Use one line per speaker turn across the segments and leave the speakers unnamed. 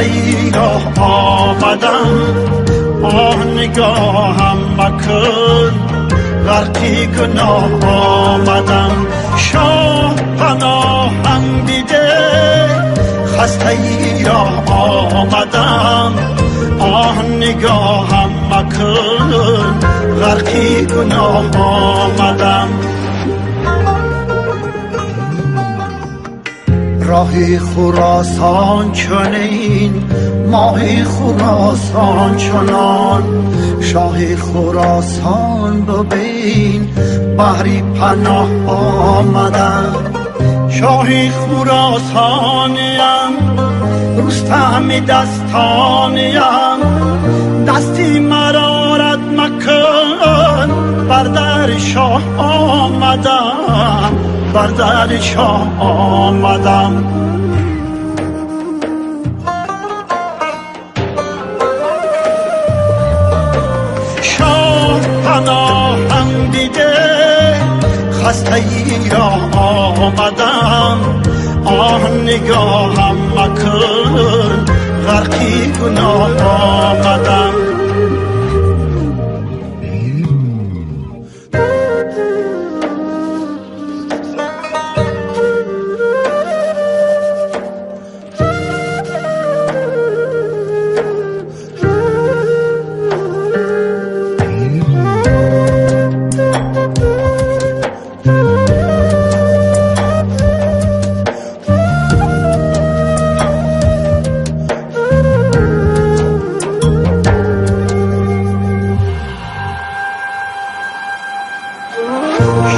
خسته ای را آمدم آه نگاهم مکن غرقی گناه آمدم شاه پناهم دیده خسته ای را آمدم آه نگاهم مکن غرقی گناه آمدم راهی خراسان چنین ماهی خراسان چنان شاهی خراسان ببین بحری پناه آمدم شاهی خراسانیم رستم دستانیم دستی مرا رد مکن بر در شاه آمدم بر در شاه آمدم شاه پناهم دیده خسته ای را آمدم آه نگاهم مکن غرقی گناه آمدم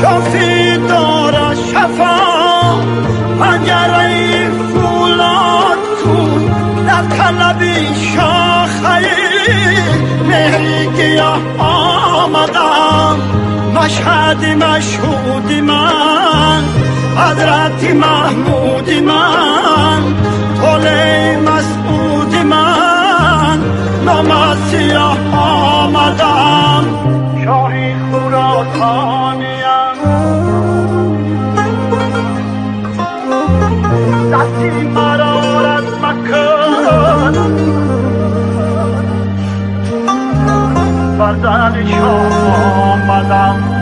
شافی داره شفا پنجره فولاد کن در طلبی شاخه مهری گیاه آمدم مشهد مشهود من حضرت محمود من طول مسعود من نام سیاه آمدم شاهی خراسانیم دستی مرا رد مکن بر در شاه آمدم